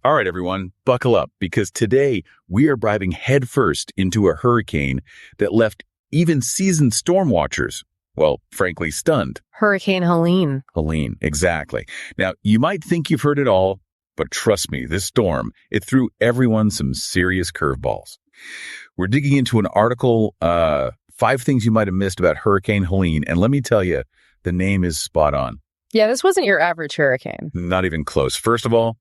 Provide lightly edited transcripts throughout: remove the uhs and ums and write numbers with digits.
All right, everyone, buckle up because today we are diving headfirst into a hurricane that left even seasoned storm watchers, well, frankly, stunned. Hurricane Helene. Helene, exactly. Now, you might think you've heard it all, but trust me, this storm, it threw everyone some serious curveballs. We're digging into an article, 5 things you might have missed about Hurricane Helene, and let me tell you, the name is spot on. Yeah, this wasn't your average hurricane. Not even close. First of all,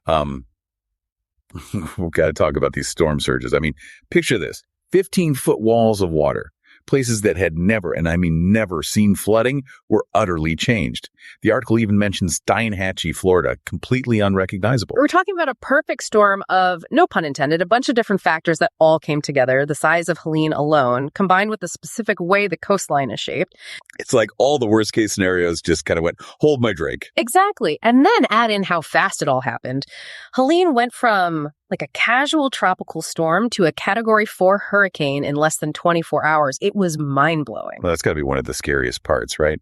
we've got to talk about these storm surges. I mean, picture this, 15-foot walls of water. Places that had never, and I mean never, seen flooding were utterly changed. The article even mentions Steinhatchee, Florida, completely unrecognizable. We're talking about a perfect storm of, no pun intended, a bunch of different factors that all came together, the size of Helene alone, combined with the specific way the coastline is shaped. It's like all the worst case scenarios just kind of went, hold my drink. Exactly. And then add in how fast it all happened. Helene went from like a casual tropical storm to a Category 4 hurricane in less than 24 hours. It was mind-blowing. Well, that's got to be one of the scariest parts, right?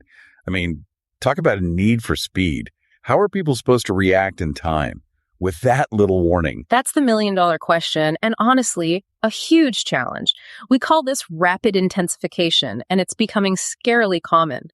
I mean, talk about a need for speed. How are people supposed to react in time with that little warning? That's the million-dollar question, and honestly, a huge challenge. We call this rapid intensification, and it's becoming scarily common.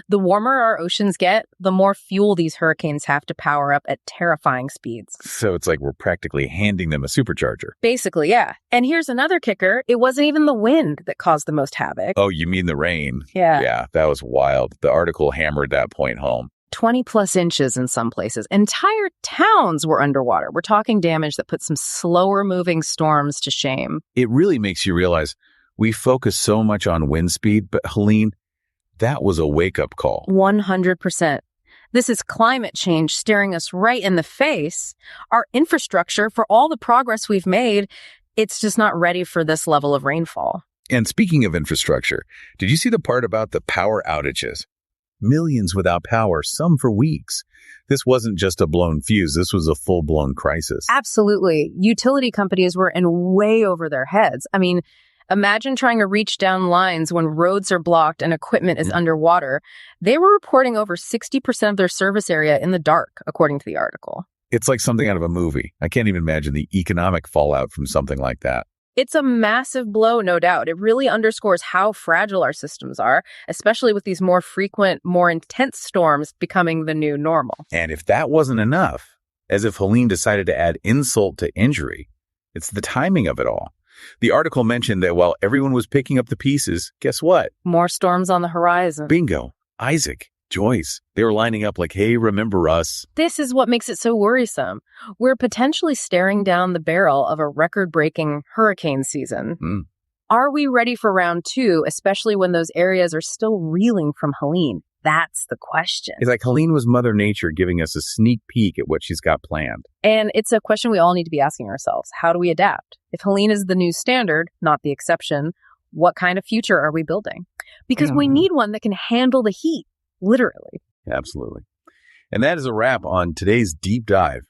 The warmer our oceans get, the more fuel these hurricanes have to power up at terrifying speeds. So it's like we're practically handing them a supercharger. Basically, yeah. And here's another kicker. It wasn't even the wind that caused the most havoc. Oh, you mean the rain? Yeah. Yeah, that was wild. The article hammered that point home. 20 plus inches in some places. Entire towns were underwater. We're talking damage that put some slower moving storms to shame. It really makes you realize we focus so much on wind speed, but Helene, that was a wake-up call. 100%. This is climate change staring us right in the face. Our infrastructure, for all the progress we've made, it's just not ready for this level of rainfall. And speaking of infrastructure, did you see the part about the power outages? Millions without power, some for weeks. This wasn't just a blown fuse. This was a full-blown crisis. Absolutely. Utility companies were in way over their heads. I mean, imagine trying to reach down lines when roads are blocked and equipment is underwater. They were reporting over 60% of their service area in the dark, according to the article. It's like something out of a movie. I can't even imagine the economic fallout from something like that. It's a massive blow, no doubt. It really underscores how fragile our systems are, especially with these more frequent, more intense storms becoming the new normal. And if that wasn't enough, as if Helene decided to add insult to injury, it's the timing of it all. The article mentioned that while everyone was picking up the pieces, guess what? More storms on the horizon. Bingo. Isaac, Joyce, they were lining up like, hey, remember us. This is what makes it so worrisome. We're potentially staring down the barrel of a record-breaking hurricane season. Are we ready for round 2, especially when those areas are still reeling from Helene? That's the question. It's like Helene was Mother Nature giving us a sneak peek at what she's got planned. And it's a question we all need to be asking ourselves. How do we adapt? If Helene is the new standard, not the exception, what kind of future are we building? Because we need one that can handle the heat, literally. Absolutely. And that is a wrap on today's deep dive